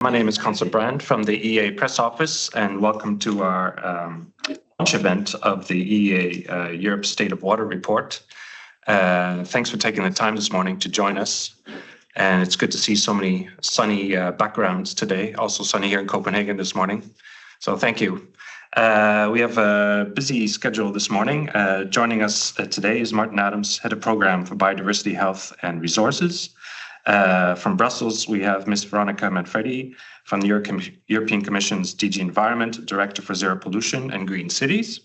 My name is Constance Brand from the EEA Press Office, and welcome to our launch event of the EEA Europe State of Water Report. Thanks for taking the time this morning to join us. And it's good to see so many sunny backgrounds today, also sunny here in Copenhagen this morning. So thank you. We have a busy schedule this morning. Joining us today is Martin Adams, Head of Program for Biodiversity, Health and Resources. From Brussels, we have Ms. Veronica Manfredi from the European Commission's DG Environment, Director for Zero Pollution and Green Cities.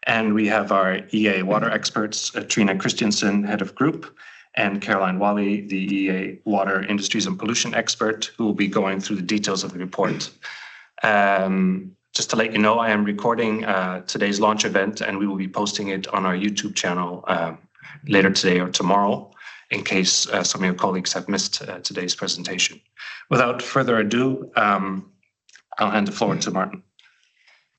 And we have our EEA water experts, Trina Christiansen, Head of Group, and Caroline Wally, the EEA Water Industries and Pollution expert, who will be going through the details of the report. Just to let you know, I am recording today's launch event, and we will be posting it on our YouTube channel later today or tomorrow, in case some of your colleagues have missed today's presentation. Without further ado, I'll hand the floor to Martin.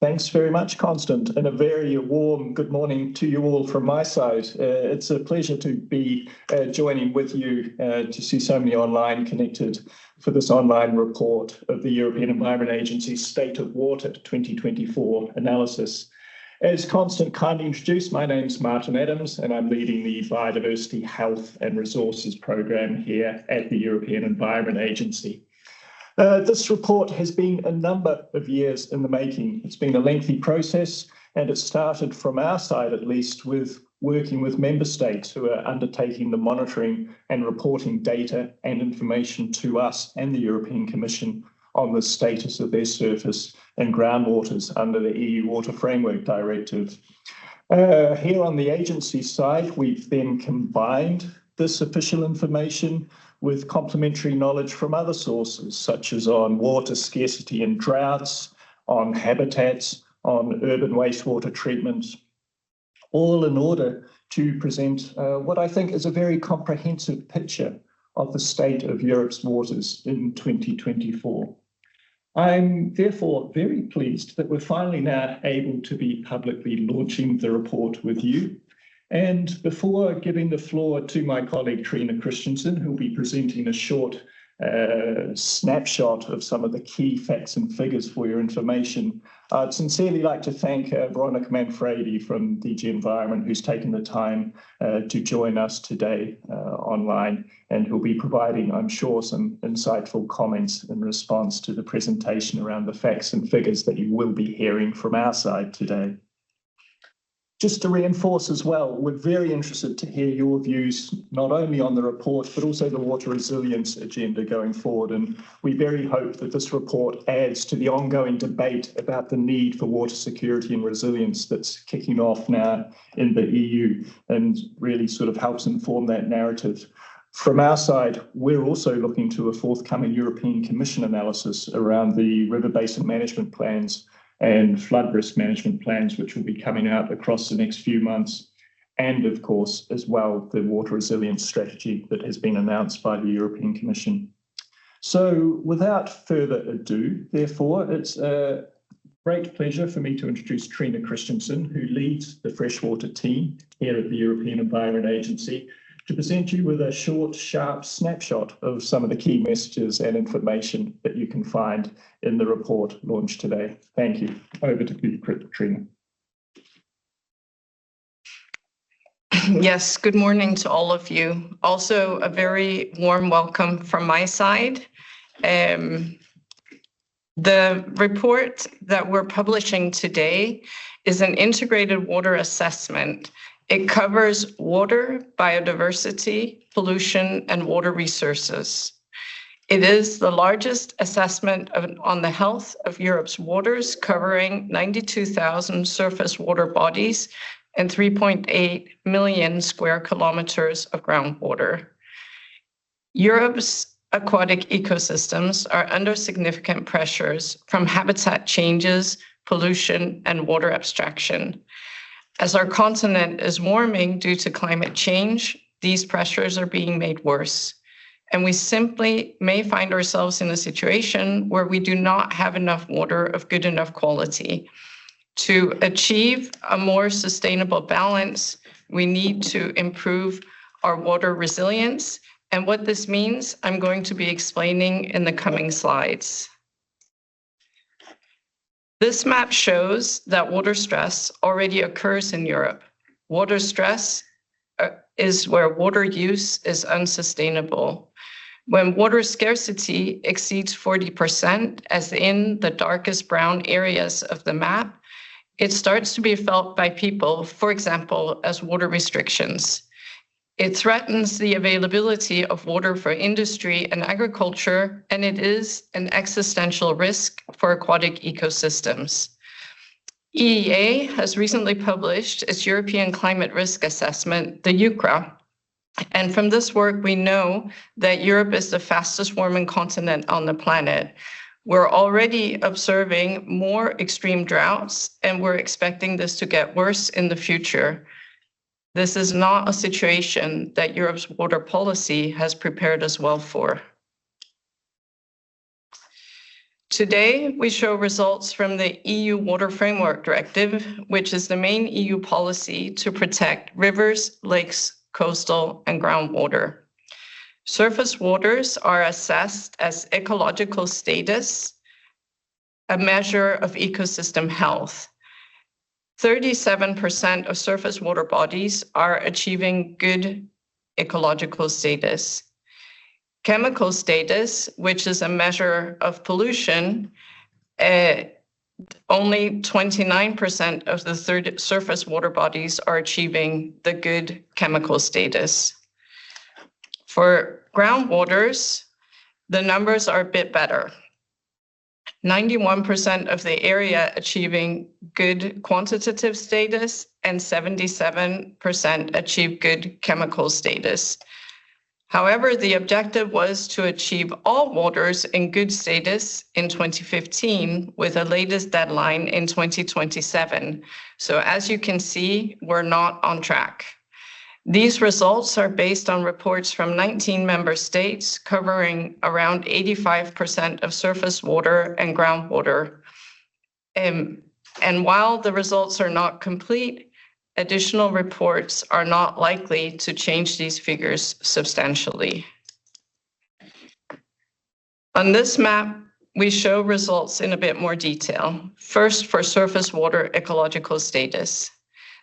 Thanks very much, Constant, and a very warm good morning to you all from my side. It's a pleasure to be joining with you to see so many online connected for this online report of the European Environment Agency's State of Water 2024 analysis. As Constant kindly introduced, my name's Martin Adams, and I'm leading the Biodiversity, Health and Resources program here at the European Environment Agency. This report has been a number of years in the making. It's been a lengthy process, and it started from our side, at least, with working with member states who are undertaking the monitoring and reporting data and information to us and the European Commission on the status of their surface and groundwaters under the EU Water Framework Directive. Here on the agency side, we've then combined this official information with complementary knowledge from other sources, such as on water scarcity and droughts, on habitats, on urban wastewater treatment, all in order to present what I think is a very comprehensive picture of the state of Europe's waters in 2024. I'm therefore very pleased that we're finally now able to be publicly launching the report with you. And before giving the floor to my colleague Trina Christiansen, who'll be presenting a short snapshot of some of the key facts and figures for your information, I'd sincerely like to thank Veronica Manfredi from DG Environment, who's taken the time to join us today online, and who'll be providing, I'm sure, some insightful comments in response to the presentation around the facts and figures that you will be hearing from our side today. Just to reinforce as well, we're very interested to hear your views, not only on the report, but also the water resilience agenda going forward. And we very hope that this report adds to the ongoing debate about the need for water security and resilience that's kicking off now in the EU, and really sort of helps inform that narrative. From our side, we're also looking to a forthcoming European Commission analysis around the river basin management plans and flood risk management plans, which will be coming out across the next few months. And of course, as well, the water resilience strategy that has been announced by the European Commission. So without further ado, therefore, it's a great pleasure for me to introduce Trina Christiansen, who leads the freshwater team here at the European Environment Agency, to present you with a short, sharp snapshot of some of the key messages and information that you can find in the report launched today. Thank you. Over to you, Trina. Yes, good morning to all of you. Also, a very warm welcome from my side. The report that we're publishing today is an integrated water assessment. It covers water, biodiversity, pollution, and water resources. It is the largest assessment on the health of Europe's waters, covering 92,000 surface water bodies and 3.8 million square kilometers of groundwater. Europe's aquatic ecosystems are under significant pressures from habitat changes, pollution, and water abstraction. As our continent is warming due to climate change, these pressures are being made worse. And we simply may find ourselves in a situation where we do not have enough water of good enough quality. To achieve a more sustainable balance, we need to improve our water resilience And what this means, I'm going to be explaining in the coming slides. This map shows that water stress already occurs in Europe. Water stress is where water use is unsustainable. When water scarcity exceeds 40%, as in the darkest brown areas of the map, it starts to be felt by people, for example, as water restrictions. It threatens the availability of water for industry and agriculture, and it is an existential risk for aquatic ecosystems. EEA has recently published its European Climate Risk Assessment, the EUCRA, and from this work we know that Europe is the fastest warming continent on the planet. We're already observing more extreme droughts, and we're expecting this to get worse in the future. This is not a situation that Europe's water policy has prepared us well for. Today, we show results from the EU Water Framework Directive, which is the main EU policy to protect rivers, lakes, coastal, and groundwater. Surface waters are assessed as ecological status, a measure of ecosystem health. 37% of surface water bodies are achieving good ecological status. Chemical status, which is a measure of pollution, only 29% of the surface water bodies are achieving the good chemical status. For groundwaters, the numbers are a bit better. 91% of the area achieving good quantitative status and 77% achieve good chemical status. However, the objective was to achieve all waters in good status in 2015 with a latest deadline in 2027. So as you can see, we're not on track. These results are based on reports from 19 member states covering around 85% of surface water and groundwater. And while the results are not complete, additional reports are not likely to change these figures substantially. On this map, we show results in a bit more detail. First, for surface water ecological status.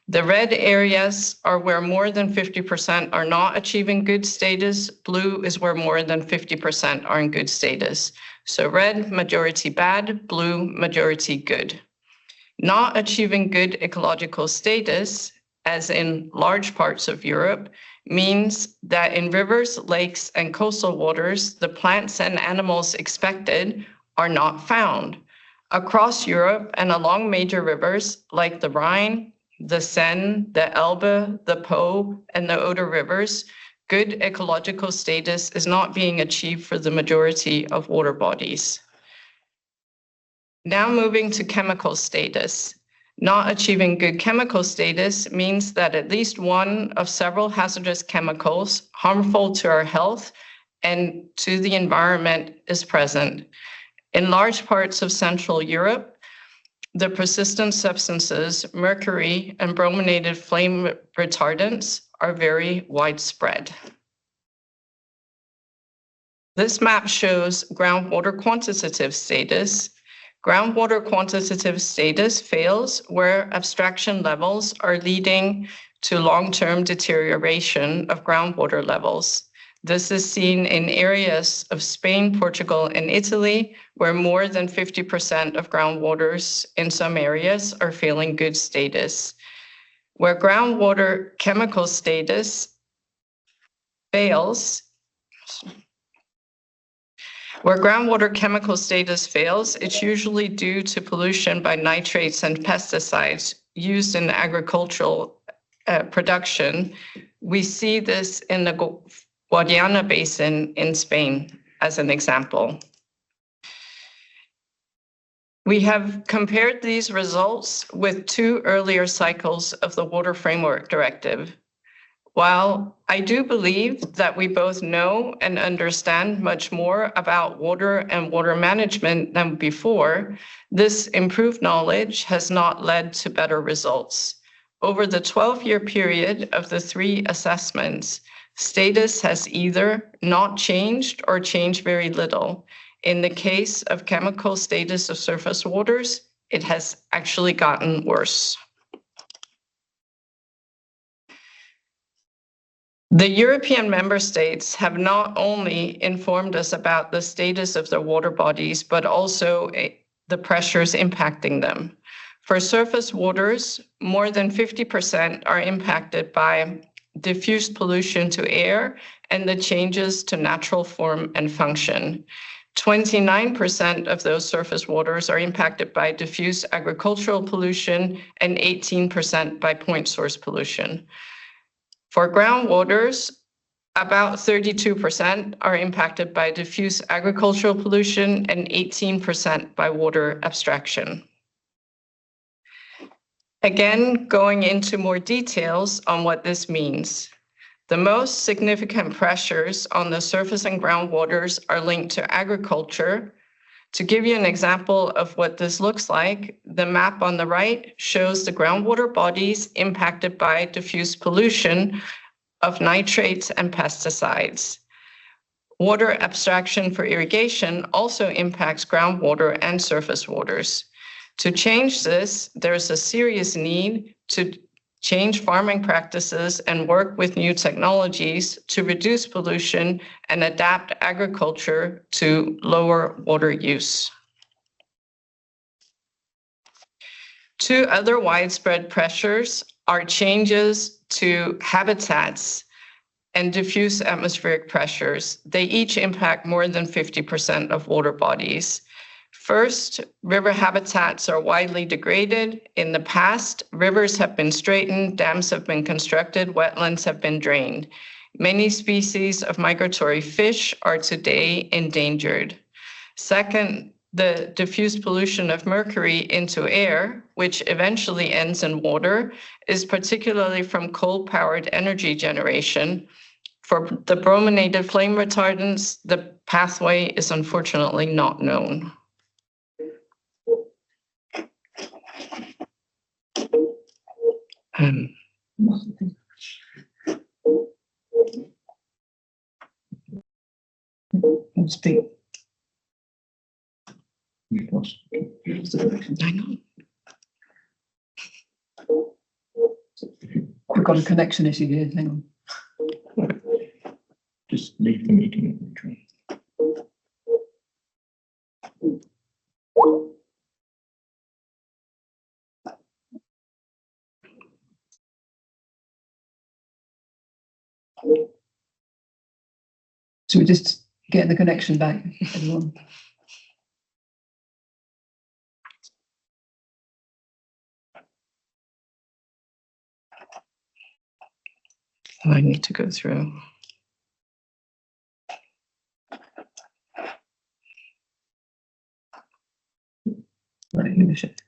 The red areas are where more than 50% are not achieving good status. Blue is where more than 50% are in good status. So red, majority bad, blue, majority good. Not achieving good ecological status, as in large parts of Europe, means that in rivers, lakes, and coastal waters, the plants and animals expected are not found. Across Europe and along major rivers like the Rhine, the Seine, the Elbe, the Po, and the Oder rivers, good ecological status is not being achieved for the majority of water bodies. Now moving to chemical status. Not achieving good chemical status means that at least one of several hazardous chemicals harmful to our health and to the environment is present. In large parts of Central Europe, the persistent substances, mercury and brominated flame retardants, are very widespread. This map shows groundwater quantitative status. Groundwater quantitative status fails where abstraction levels are leading to long-term deterioration of groundwater levels. This is seen in areas of Spain, Portugal, and Italy, where more than 50% of groundwaters in some areas are failing good status. Where groundwater chemical status fails, it's usually due to pollution by nitrates and pesticides used in agricultural production. We see this in the Guadiana Basin in Spain, as an example. We have compared these results with two earlier cycles of the Water Framework Directive. While I do believe that we both know and understand much more about water and water management than before, this improved knowledge has not led to better results. Over the 12-year period of the three assessments, Status has either not changed or changed very little. In the case of chemical status of surface waters, it has actually gotten worse. The European member states have not only informed us about the status of their water bodies, but also the pressures impacting them. For surface waters, more than 50% are impacted by diffused pollution to air and the changes to natural form and function. 29% of those surface waters are impacted by diffuse agricultural pollution and 18% by point source pollution. For groundwaters, about 32% are impacted by diffuse agricultural pollution and 18% by water abstraction. Again, going into more details on what this means. The most significant pressures on the surface and groundwaters are linked to agriculture. To give you an example of what this looks like, the map on the right shows the groundwater bodies impacted by diffuse pollution of nitrates and pesticides. Water abstraction for irrigation also impacts groundwater and surface waters. To change this, there's a serious need to change farming practices and work with new technologies to reduce pollution and adapt agriculture to lower water use. Two other widespread pressures are changes to habitats and diffuse atmospheric pressures. They each impact more than 50% of water bodies. First, river habitats are widely degraded. In the past, rivers have been straightened, dams have been constructed, wetlands have been drained. Many species of migratory fish are today endangered. Second, the diffuse pollution of mercury into air, which eventually ends in water, is particularly from coal-powered energy generation. For the brominated flame retardants, the pathway is unfortunately not known. Speak. I know. We've got a connection issue here. Hang on. Just leave the meeting and retreat. So we just get the connection back, everyone. I need to go through. Right, leadership.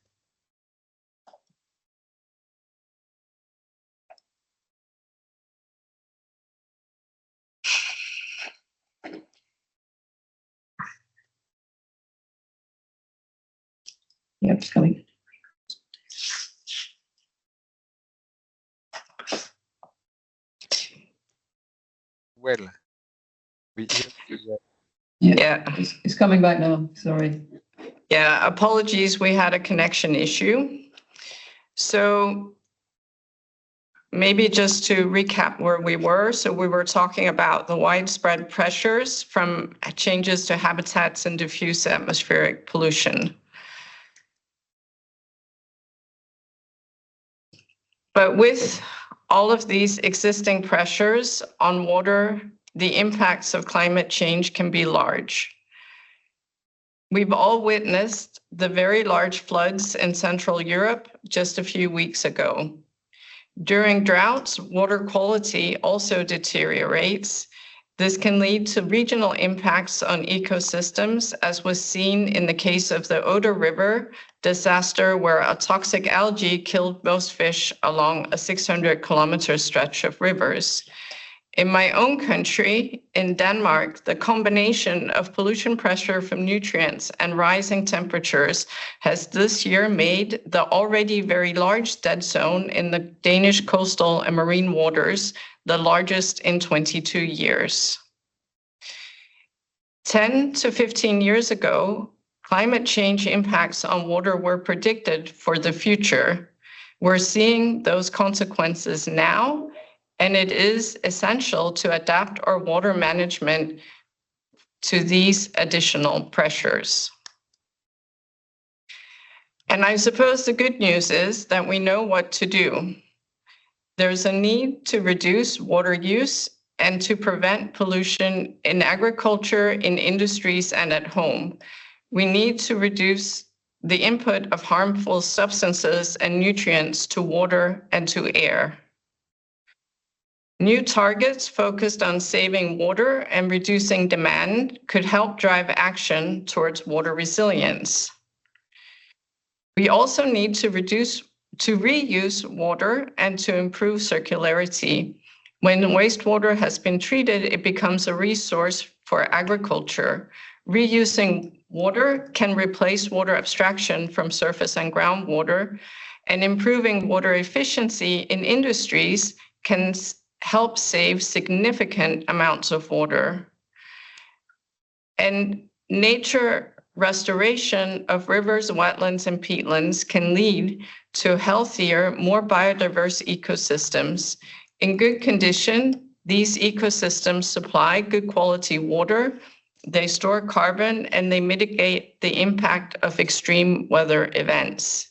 Yeah, it's coming. Well, Yeah. It's coming back now. Sorry. Yeah, apologies, we had a connection issue. So maybe just to recap where we were. So we were talking about the widespread pressures from changes to habitats and diffuse atmospheric pollution. But with all of these existing pressures on water, the impacts of climate change can be large. We've all witnessed the very large floods in Central Europe just a few weeks ago. During droughts, water quality also deteriorates. This can lead to regional impacts on ecosystems, as was seen in the case of the Oder River disaster, where a toxic algae killed most fish along a 600-kilometer stretch of rivers. In my own country, in Denmark, the combination of pollution pressure from nutrients and rising temperatures has this year made the already very large dead zone in the Danish coastal and marine waters the largest in 22 years. 10 to 15 years ago, climate change impacts on water were predicted for the future. We're seeing those consequences now, and it is essential to adapt our water management to these additional pressures. And I suppose the good news is that we know what to do. There's a need to reduce water use and to prevent pollution in agriculture, in industries, and at home. We need to reduce the input of harmful substances and nutrients to water and to air. New targets focused on saving water and reducing demand could help drive action towards water resilience. We also need to reuse water and to improve circularity. When wastewater has been treated, it becomes a resource for agriculture. Reusing water can replace water abstraction from surface and groundwater, and improving water efficiency in industries can help save significant amounts of water. And nature restoration of rivers, wetlands, and peatlands can lead to healthier, more biodiverse ecosystems. In good condition, these ecosystems supply good quality water, they store carbon, and they mitigate the impact of extreme weather events.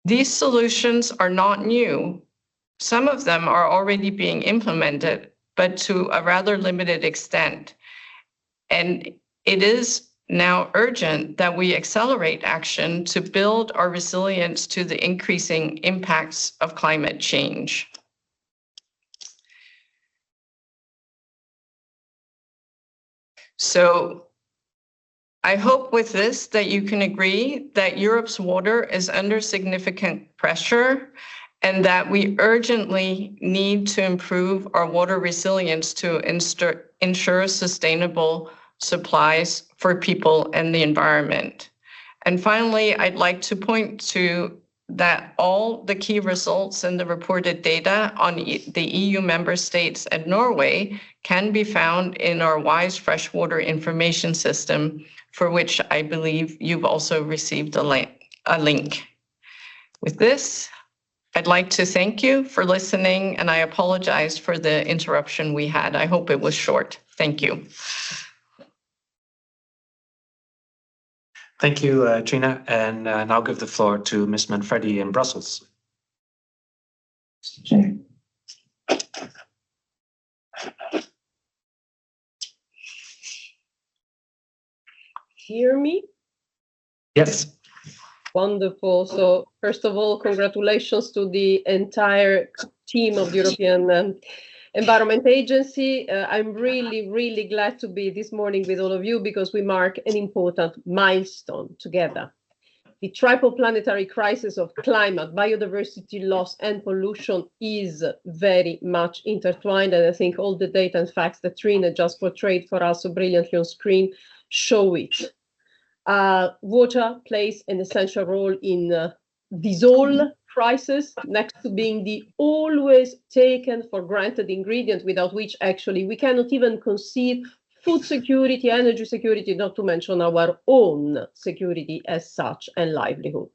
These solutions are not new. Some of them are already being implemented, but to a rather limited extent. And it is now urgent that we accelerate action to build our resilience to the increasing impacts of climate change. So I hope with this that you can agree that Europe's water is under significant pressure and that we urgently need to improve our water resilience to ensure sustainable supplies for people and the environment. And finally, I'd like to point to that all the key results in the reported data on the EU member states and Norway can be found in our WISE Freshwater Information System, for which I believe you've also received a link. With this, I'd like to thank you for listening, and I apologize for the interruption we had. I hope it was short. Thank you. Thank you, Gina, and now give the floor to Ms. Manfredi in Brussels. Sure. Hear me? Yes. Wonderful. So first of all, congratulations to the entire team of the European Environment Agency. I'm really glad to be this morning with all of you because we mark an important milestone together. The triple planetary crisis of climate, biodiversity loss, and pollution is very much intertwined. And I think all the data and facts that Trina just portrayed for us so brilliantly on screen show it. Water plays an essential role in this whole crisis, next to being the always taken for granted ingredient without which actually we cannot even conceive food security, energy security, not to mention our own security as such and livelihood.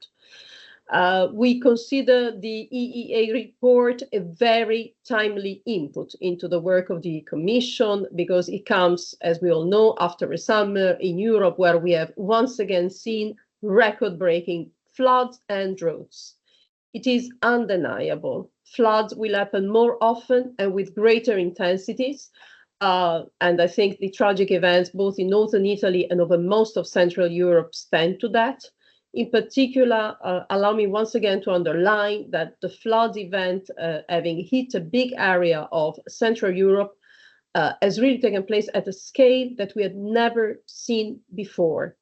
We consider the EEA report a very timely input into the work of the Commission because it comes, as we all know, after a summer in Europe where we have once again seen record-breaking floods and droughts. It is undeniable. Floods will happen more often and with greater intensities. And I think the tragic events both in northern Italy and over most of Central Europe stand to that. In particular, allow me once again to underline that the flood event having hit a big area of Central Europe has really taken place at a scale that we had never seen before.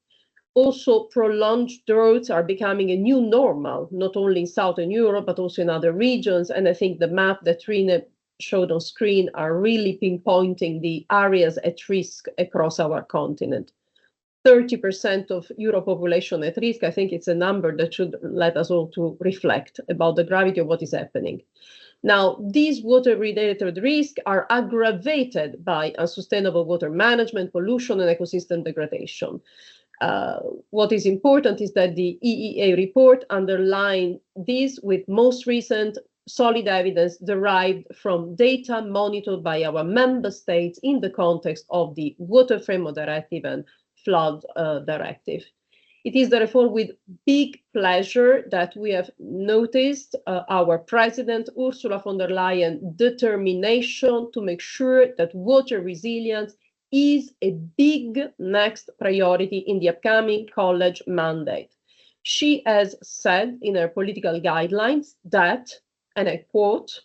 Also, prolonged droughts are becoming a new normal, not only in Southern Europe, but also in other regions. And I think the map that Trina showed on screen are really pinpointing the areas at risk across our continent. 30% of Euro population at risk, I think it's a number that should let us all to reflect about the gravity of what is happening. Now, these water-related risks are aggravated by unsustainable water management, pollution, and ecosystem degradation. What is important is that the EEA report underlined this with most recent solid evidence derived from data monitored by our member states in the context of the Water Framework Directive and Flood Directive. It is therefore with big pleasure that we have noticed our President Ursula von der Leyen's determination to make sure that water resilience is a big next priority in the upcoming college mandate. She has said in her political guidelines that, and I quote,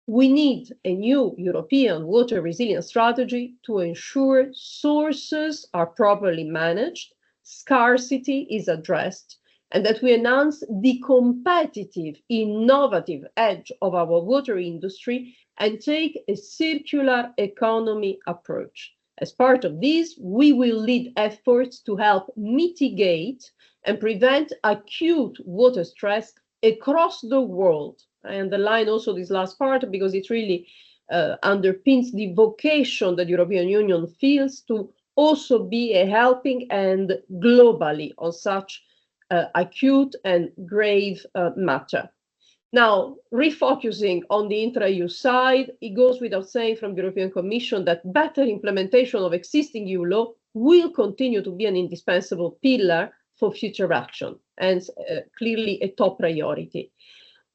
"We need a new European water resilience strategy to ensure sources are properly managed, scarcity is addressed, and that we enhance the competitive, innovative edge of our water industry and take a circular economy approach. As part of this, we will lead efforts to help mitigate and prevent acute water stress across the world." I underline also this last part because it really underpins the vocation that the European Union feels to also be a helping hand globally on such acute and grave matter. Now, refocusing on the intra-EU side, it goes without saying from the European Commission that better implementation of existing EU law will continue to be an indispensable pillar for future action, and clearly a top priority.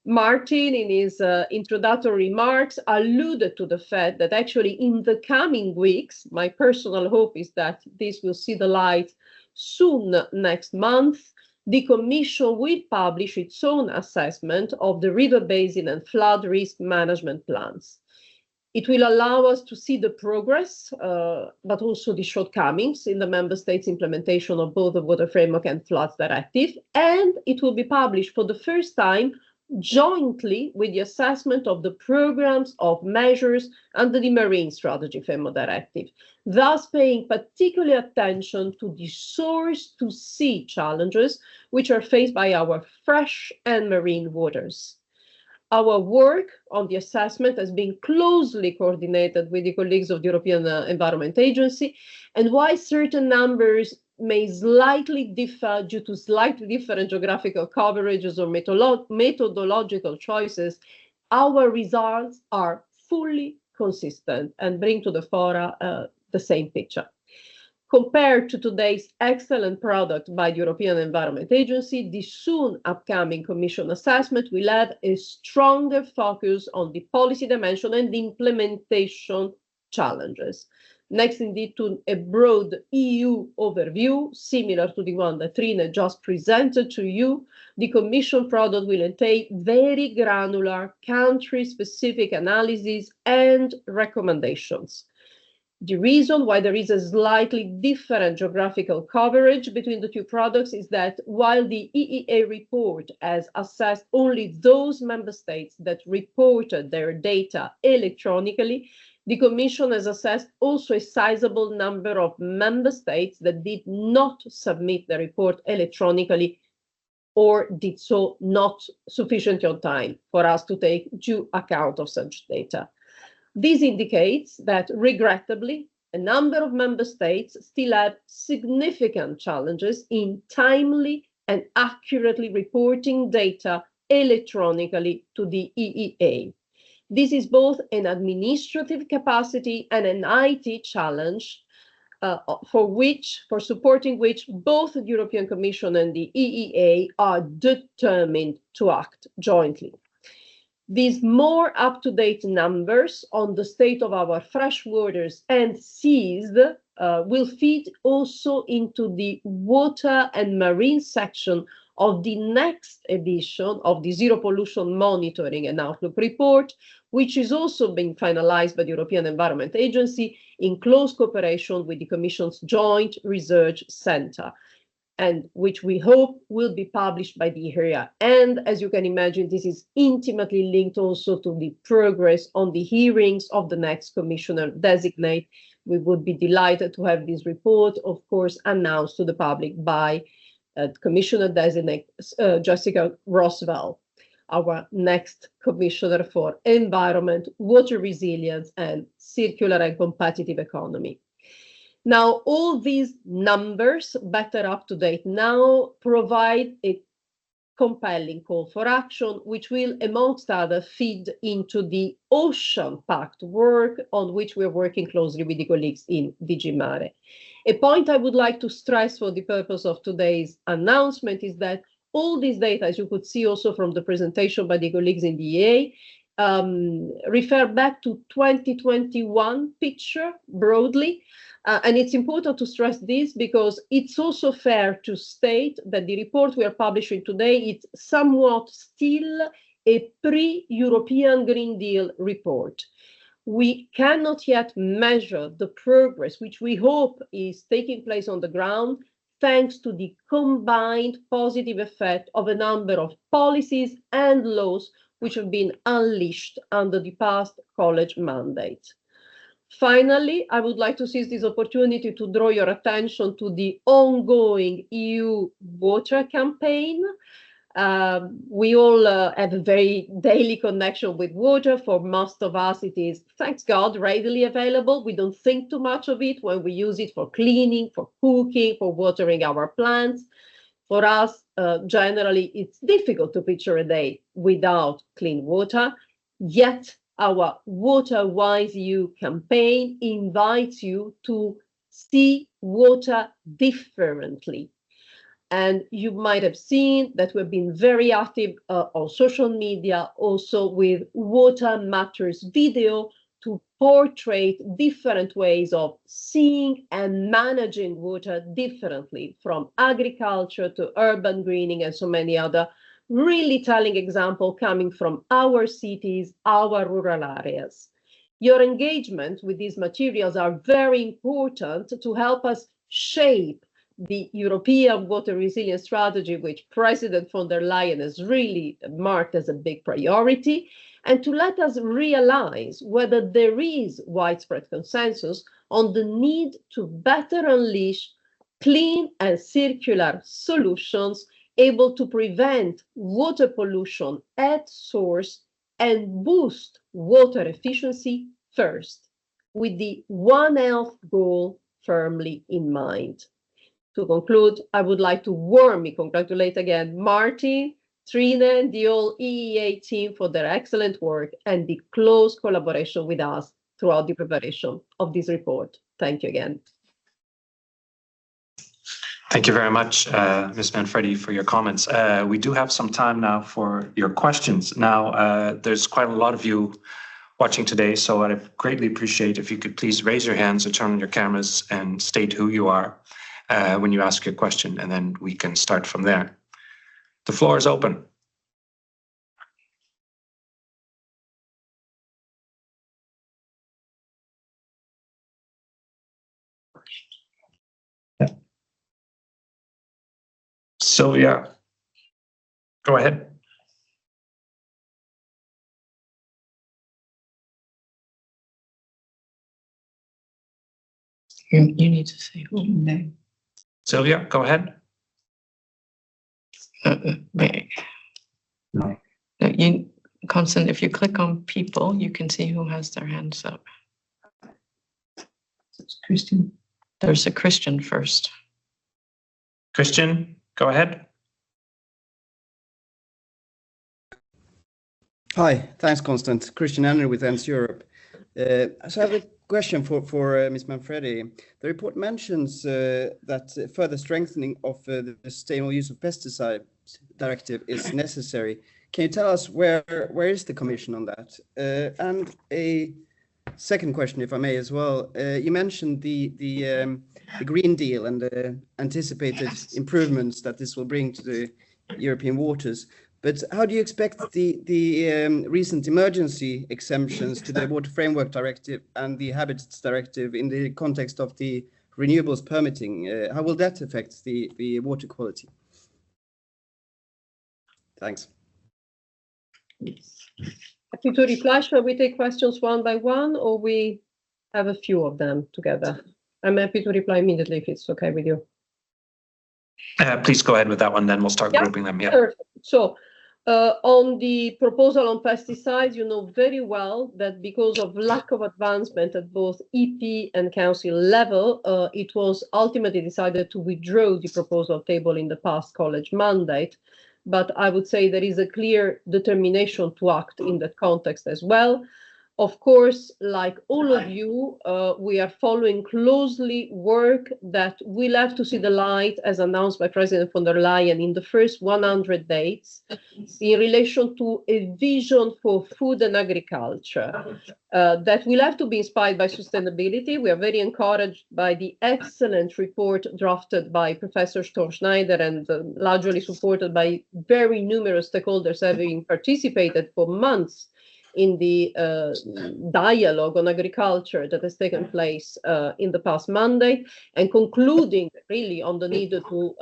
Martin, in his introductory remarks, alluded to the fact that actually in the coming weeks, my personal hope is that this will see the light soon next month, the Commission will publish its own assessment of the river basin and flood risk management plans. It will allow us to see the progress, but also the shortcomings in the Member States' implementation of both the Water Framework and Floods Directive, and it will be published for the first time jointly with the assessment of the programs of measures under the Marine Strategy Framework Directive, thus paying particular attention to the source-to-sea challenges which are faced by our fresh and marine waters. Our work on the assessment has been closely coordinated with the colleagues of the European Environment Agency, and while certain numbers may slightly differ due to slightly different geographical coverages or methodological choices, our results are fully consistent and bring to the fora the same picture. Compared to today's excellent product by the European Environment Agency, the soon upcoming Commission assessment will have a stronger focus on the policy dimension and the implementation challenges. Next, indeed, to a broad EU overview, similar to the one that Trine just presented to you, the Commission product will entail very granular country-specific analysis and recommendations. The reason why there is a slightly different geographical coverage between the two products is that while the EEA report has assessed only those member states that reported their data electronically, the Commission has assessed also a sizable number of member states that did not submit the report electronically or did so not sufficiently on time for us to take due account of such data. This indicates that, regrettably, a number of member states still have significant challenges in timely and accurately reporting data electronically to the EEA. This is both an administrative capacity and an IT challenge for supporting which both the European Commission and the EEA are determined to act jointly. These more up-to-date numbers on the state of our fresh waters and seas will feed also into the water and marine section of the next edition of the Zero Pollution Monitoring and Outlook report, which is also being finalized by the European Environment Agency in close cooperation with the Commission's Joint Research Centre. and which we hope will be published by the EEA. And as you can imagine, this is intimately linked also to the progress on the hearings of the next commissioner designate. We would be delighted to have this report, of course, announced to the public by Commissioner designate Jessica Roosevelt, our next commissioner for environment, water resilience, and circular and competitive economy. Now, all these numbers, better up to date now, provide a compelling call for action, which will, amongst others, feed into the Ocean Pact work on which we're working closely with the colleagues in DG Mare. A point I would like to stress for the purpose of today's announcement is that all this data, as you could see also from the presentation by the colleagues in the EEA, refer back to 2021 picture broadly. And it's important to stress this because it's also fair to state that the report we are publishing today is somewhat still a pre-European Green Deal report. We cannot yet measure the progress which we hope is taking place on the ground thanks to the combined positive effect of a number of policies and laws which have been unleashed under the past college mandate. Finally, I would like to seize this opportunity to draw your attention to the ongoing EU water campaign. We all have a very daily connection with water. For most of us, it is, thanks God, readily available. We don't think too much of it when we use it for cleaning, for cooking, for watering our plants. For us, generally, it's difficult to picture a day without clean water. Yet, our Water Wise You campaign invites you to see water differently. And you might have seen that we've been very active on social media, also with Water Matters video to portray different ways of seeing and managing water differently, from agriculture to urban greening and so many other really telling example coming from our cities, our rural areas. Your engagement with these materials are very important to help us shape the European water resilience strategy, which President von der Leyen has really marked as a big priority, and to let us realize whether there is widespread consensus on the need to better unleash clean and circular solutions able to prevent water pollution at source and boost water efficiency first, with the One Health goal firmly in mind. To conclude, I would like to warmly congratulate again Martin, Trine, and the whole EEA team for their excellent work and the close collaboration with us throughout the preparation of this report. Thank you again. Thank you very much, Ms. Manfredi, for your comments. We do have some time now for your questions. Now, there's quite a lot of you watching today, so I'd greatly appreciate if you could please raise your hands or turn on your cameras and state who you are when you ask your question, and then we can start from there. The floor is open. Sylvia, go ahead. You need to say who. No. Sylvia, go ahead. No. You, Constant, if you click on people, you can see who has their hands up. It's Christian. There's a Christian first. Christian, go ahead. Hi, thanks, Constant. Christian Henry with ENS Europe. So I have a question for Ms. Manfredi. The report mentions that further strengthening of the sustainable use of pesticides directive is necessary. Can you tell us where is the Commission on that? And a second question, if I may, as well. You mentioned the Green Deal and the anticipated improvements that this will bring to the European waters. But how do you expect the recent emergency exemptions to the Water Framework Directive and the Habitats Directive in the context of the renewables permitting, how will that affect the water quality? Thanks. Happy to reply. Shall we take questions one by one, or we have a few of them together? I'm happy to reply immediately if it's okay with you. Please go ahead with that one, then we'll start grouping them. Yeah. Perfect. So on the proposal on pesticides, you know very well that because of lack of advancement at both EP and council level, it was ultimately decided to withdraw the proposal table in the past college mandate. But I would say there is a clear determination to act in that context as well. Of course, like all of you, we are following closely work that will have to see the light, as announced by President von der Leyen, in the first 100 days in relation to a vision for food and agriculture that will have to be inspired by sustainability. We are very encouraged by the excellent report drafted by Professor Storm-Schneider and largely supported by very numerous stakeholders having participated for months in the dialogue on agriculture that has taken place in the past Monday, and concluding really on the need to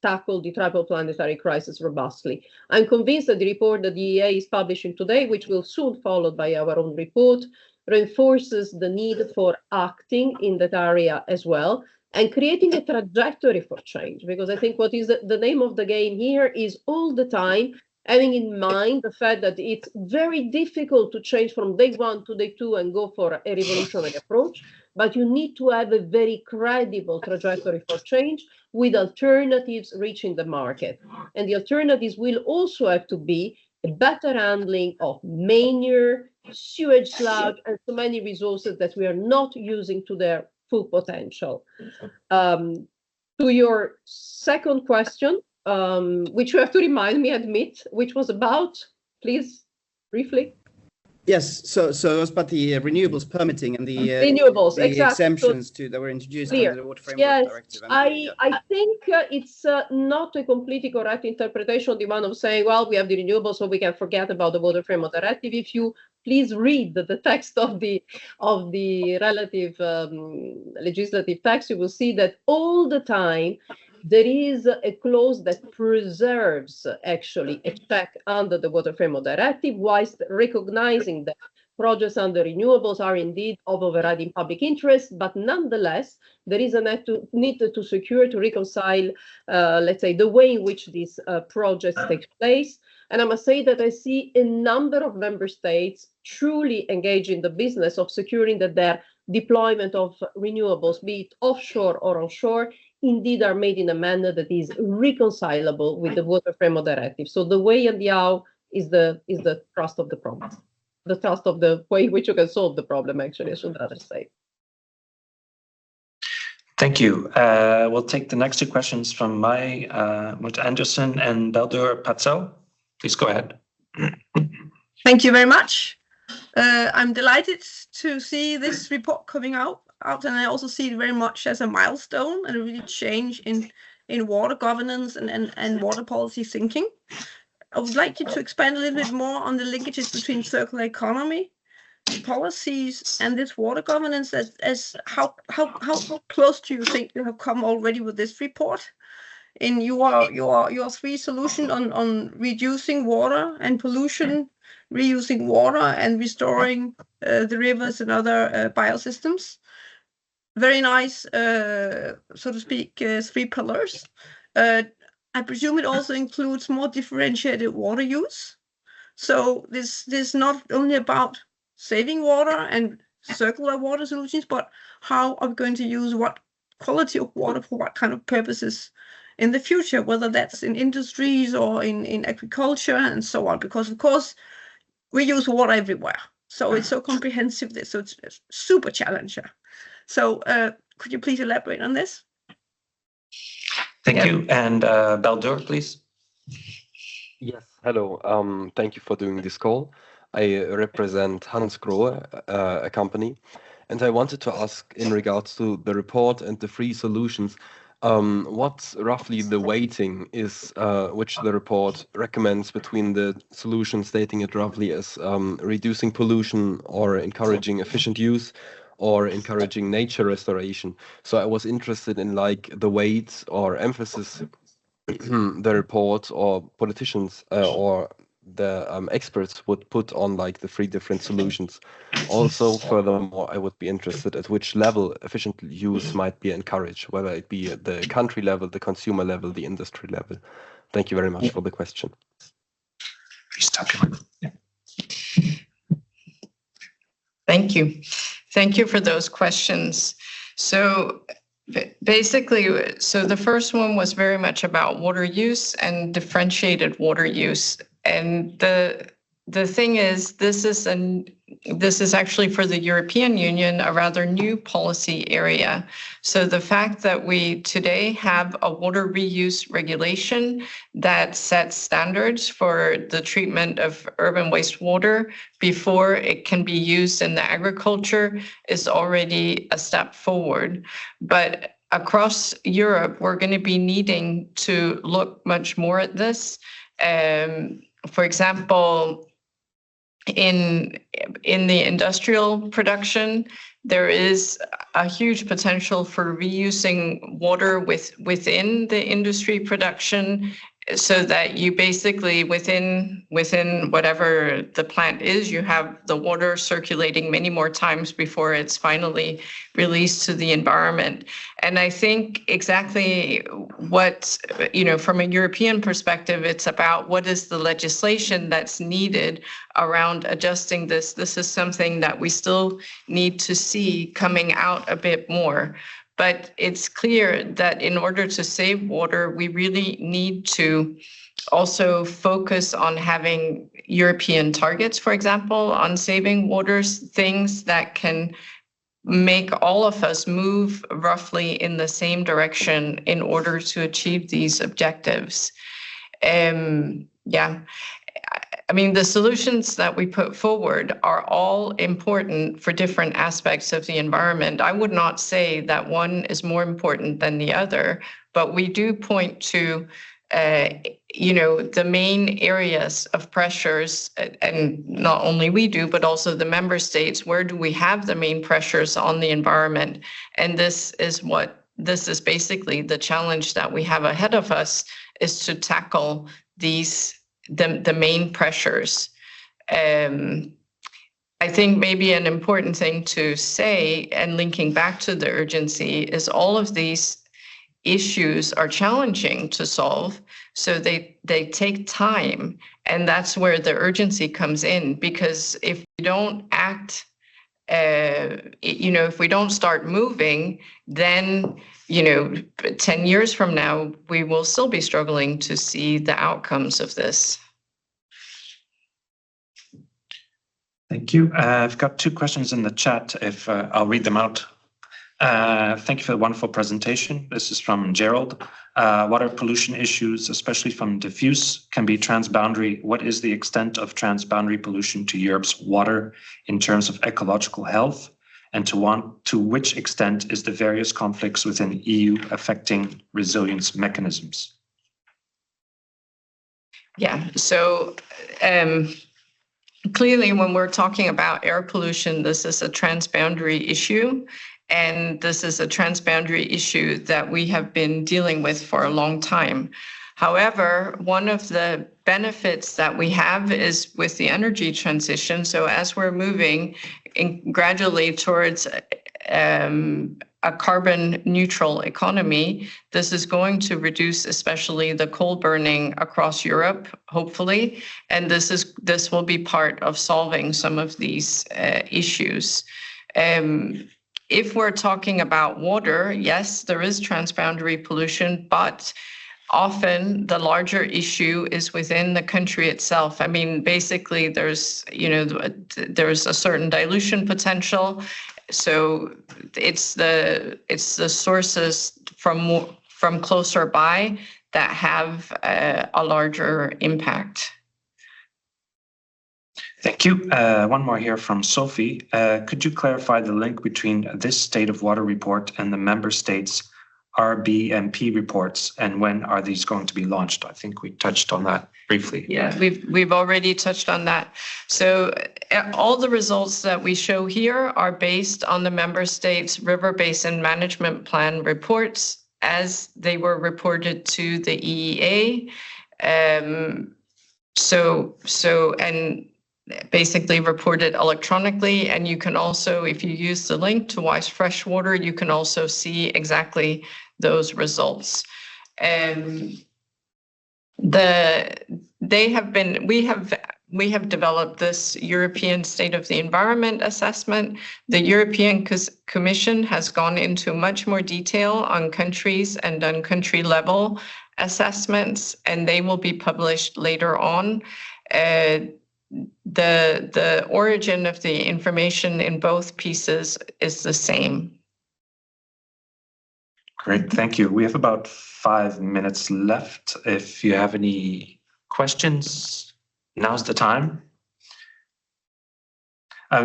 tackle the triple planetary crisis robustly. I'm convinced that the report that the EEA is publishing today, which will soon followed by our own report, reinforces the need for acting in that area as well, and creating a trajectory for change. Because I think what is the name of the game here is all the time having in mind the fact that it's very difficult to change from day one to day two and go for a revolutionary approach, but you need to have a very credible trajectory for change with alternatives reaching the market. And the alternatives will also have to be a better handling of manure, sewage sludge, and so many resources that we are not using to their full potential. To your second question, which you have to remind me, admit, which was about, please, briefly. Yes, so it was about the renewables permitting and the renewables, the exactly. exemptions that were introduced under the Water Framework Directive. I think it's not a completely correct interpretation, the one of saying, well, we have the renewables, so we can forget about the Water Framework Directive. If you please read the text of the relative legislative text, you will see that all the time there is a clause that preserves actually a check under the Water Framework Directive, whilst recognizing that projects under renewables are indeed of overriding public interest, but nonetheless, there is a need to secure, to reconcile, let's say, the way in which these projects take place. And I must say that I see a number of member states truly engage in the business of securing that their deployment of renewables, be it offshore or onshore, indeed are made in a manner that is reconcilable with the Water Framework Directive. So the way and the how is the thrust of the problem, the thrust of the way in which you can solve the problem, actually, I should rather say. Thank you. We'll take the next two questions from Mut Anderson and Baldur Patzel. Please go ahead. Thank you very much. I'm delighted to see this report coming out, and I also see it very much as a milestone and a really change in water governance and water policy thinking. I would like you to expand a little bit more on the linkages between circular economy policies and this water governance. As how close do you think you have come already with this report in your three solutions on reducing water and pollution, reusing water, and restoring the rivers and other biosystems? Very nice, so to speak, three pillars. I presume it also includes more differentiated water use. So this is not only about saving water and circular water solutions, but how are we going to use what quality of water for what kind of purposes in the future, whether that's in industries or in agriculture and so on, because of course we use water everywhere. So it's so comprehensive, so it's a super challenging. So could you please elaborate on this? Thank you. And Baldur, please. Yes, hello. Thank you for doing this call. I represent Hans Grohe, a company, and I wanted to ask in regards to the report and the three solutions, what's roughly the weighting is which the report recommends between the solutions, stating it roughly as reducing pollution or encouraging efficient use, or encouraging nature restoration. So I was interested in like the weight or emphasis the report or politicians or the experts would put on like the 3 different solutions. Also, furthermore, I would be interested at which level efficient use might be encouraged, whether it be at the country level, the consumer level, the industry level. Thank you very much for the question. Please talk about it. Thank you. Thank you for those questions. So basically, so the first one was very much about water use and differentiated water use. And the thing is, this is actually for the European Union a rather new policy area. So the fact that we today have a water reuse regulation that sets standards for the treatment of urban wastewater before it can be used in the agriculture is already a step forward. But across Europe, we're going to be needing to look much more at this. For example, in the industrial production, there is a huge potential for reusing water within the industry production, so that you basically within whatever the plant is, you have the water circulating many more times before it's finally released to the environment. And I think exactly what, from a European perspective, it's about what is the legislation that's needed around adjusting this. This is something that we still need to see coming out a bit more. But it's clear that in order to save water, we really need to also focus on having European targets, for example, on saving waters, things that can make all of us move roughly in the same direction in order to achieve these objectives. I mean, the solutions that we put forward are all important for different aspects of the environment. I would not say that one is more important than the other, but we do point to, the main areas of pressures, and not only we do, but also the member states. Where do we have the main pressures on the environment? And this is basically the challenge that we have ahead of us, is to tackle the main pressures. I think maybe an important thing to say, and linking back to the urgency, is all of these issues are challenging to solve, so they take time, and that's where the urgency comes in. Because if we don't act, if we don't start moving, then 10 years from now, we will still be struggling to see the outcomes of this. Thank you. I've got 2 questions in the chat. If I'll read them out. Thank you for the wonderful presentation. This is from Gerald. Water pollution issues, especially from diffuse, can be transboundary. What is the extent of transboundary pollution to Europe's water in terms of ecological health? And to which extent is the various conflicts within the EU affecting resilience mechanisms? Yeah, so clearly when we're talking about air pollution, this is a transboundary issue. And this is a transboundary issue that we have been dealing with for a long time. However, one of the benefits that we have is with the energy transition. So as we're moving gradually towards a carbon neutral economy, this is going to reduce especially the coal burning across Europe, hopefully. And this will be part of solving some of these issues. If we're talking about water, yes, there is transboundary pollution, but often the larger issue is within the country itself. I mean, basically, there's a certain dilution potential. So it's the sources from closer by that have a larger impact. Thank you. One more here from Sophie. Could you clarify the link between this State of Water report and the member states RBMP reports, and when are these going to be launched? I think we touched on that briefly. Yeah, we've already touched on that. So all the results that we show here are based on the member states' river basin management plan reports as they were reported to the EEA. And basically reported electronically. And you can also, if you use the link to Wise Freshwater, you can also see exactly those results. We have developed this European State of the Environment assessment. The European Commission has gone into much more detail on countries and done country level assessments, and they will be published later on. The origin of the information in both pieces is the same. Great, thank you. We have about 5 minutes left. If you have any questions, now's the time.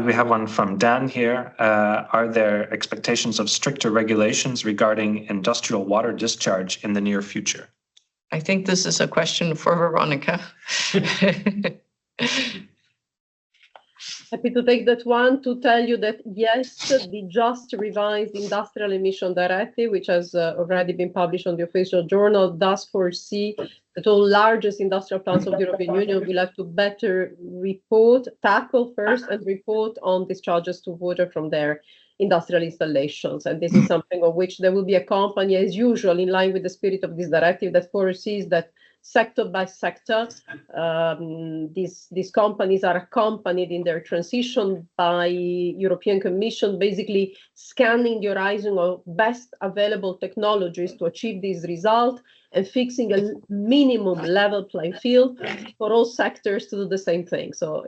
We have one from Dan here. Are there expectations of stricter regulations regarding industrial water discharge in the near future? I think this is a question for Veronica. Happy to take that one to tell you that yes, the just revised industrial emission directive, which has already been published on the official journal, does foresee that all largest industrial plants of the European Union will have to better tackle first and report on discharges to water from their industrial installations. And this is something of which there will be a company, as usual, in line with the spirit of this directive, that foresees that sector by sector, these companies are accompanied in their transition by European Commission, basically scanning the horizon of best available technologies to achieve this result and fixing a minimum level playing field for all sectors to do the same thing. So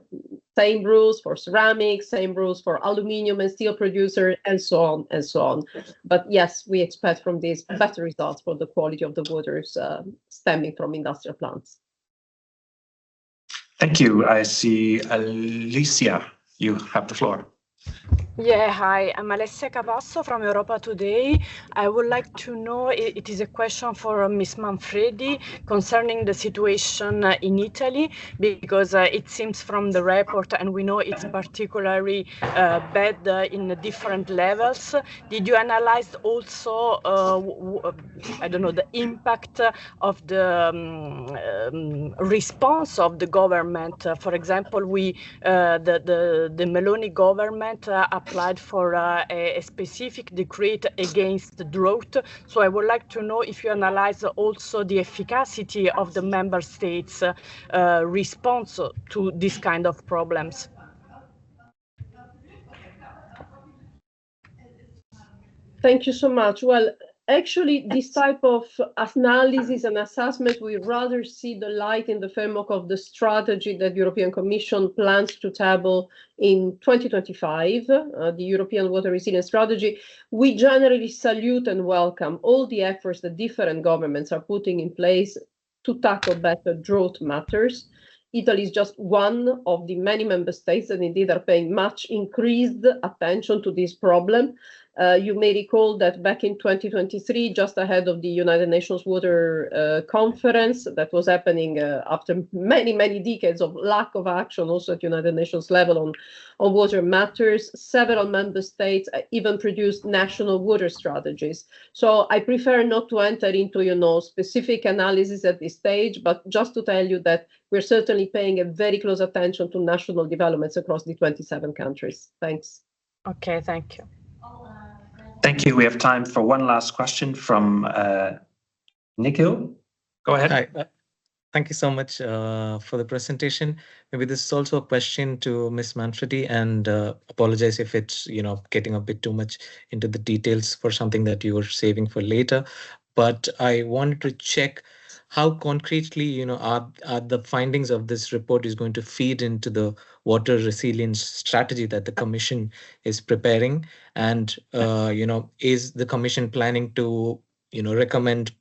same rules for ceramics, same rules for aluminium and steel producers, and so on and so on. But yes, we expect from this better results for the quality of the waters stemming from industrial plants. Thank you. I see Alicia, you have the floor. Yeah, hi, I'm Alessia Capasso from Europa Today. I would like to know, it is a question for Ms. Manfredi concerning the situation in Italy, because it seems from the report, and we know it's particularly bad in different levels. Did you analyze also, I don't know, the impact of the response of the government? For example, the Meloni government applied for a specific decree against drought. So I would like to know if you analyze also the efficacy of the member states' response to this kind of problems. Thank you so much. Well, actually, this type of analysis and assessment, we rather see the light in the framework of the strategy that the European Commission plans to table in 2025, the European Water Resilience Strategy. We generally salute and welcome all the efforts that different governments are putting in place to tackle better drought matters. Italy is just one of the many member states that indeed are paying much increased attention to this problem. You may recall that back in 2023, just ahead of the United Nations Water Conference that was happening after many, many decades of lack of action also at United Nations level on water matters, several member states even produced national water strategies. So I prefer not to enter into, specific analysis at this stage, but just to tell you that we're certainly paying a very close attention to national developments across the 27 countries. Thanks. Okay, thank you. Thank you. We have time for one last question from Nikhil. Go ahead. Hi. Thank you so much for the presentation. Maybe this is also a question to Ms. Manfredi, and apologize if it's getting a bit too much into the details for something that you were saving for later. But I wanted to check how concretely are the findings of this report is going to feed into the water resilience strategy that the Commission is preparing, and is the Commission planning to recommend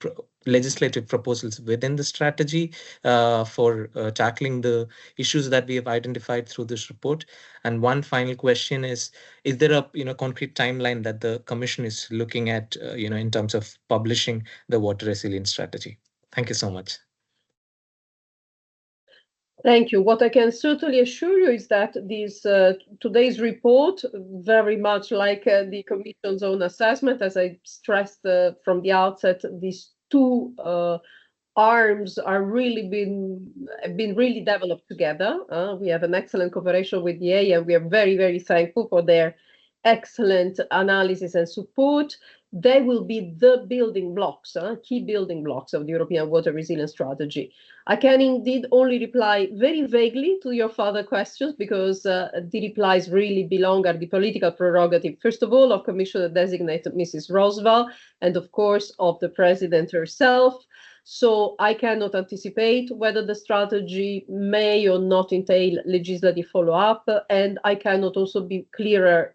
legislative proposals within the strategy for tackling the issues that we have identified through this report? And one final question is there a concrete timeline that the Commission is looking at in terms of publishing the water resilience strategy? Thank you so much. Thank you. What I can certainly assure you is that this today's report, very much like the Commission's own assessment, as I stressed from the outset, these two arms are have been really developed together. We have an excellent cooperation with the EEA, and we are very, very thankful for their excellent analysis and support. They will be the building blocks, key building blocks of the European Water Resilience Strategy. I can indeed only reply very vaguely to your further questions, because the replies really belong at the political prerogative, first of all, of Commissioner-designate Mrs. Rosval, and of course of the President herself. So I cannot anticipate whether the strategy may or not entail legislative follow-up, and I cannot also be clearer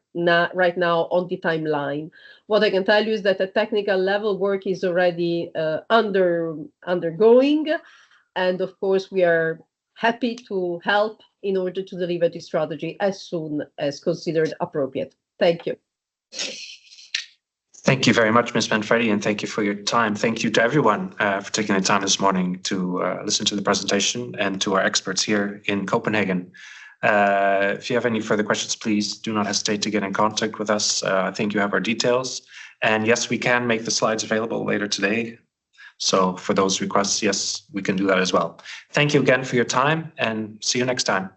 right now on the timeline. What I can tell you is that at technical level, work is already undergoing, and of course we are happy to help in order to deliver the strategy as soon as considered appropriate. Thank you. Thank you very much, Ms. Manfredi, and thank you for your time. Thank you to everyone for taking the time this morning to listen to the presentation, and to our experts here in Copenhagen. If you have any further questions, please do not hesitate to get in contact with us. I think you have our details. And yes, we can make the slides available later today. So for those requests, yes, we can do that as well. Thank you again for your time, and see you next time.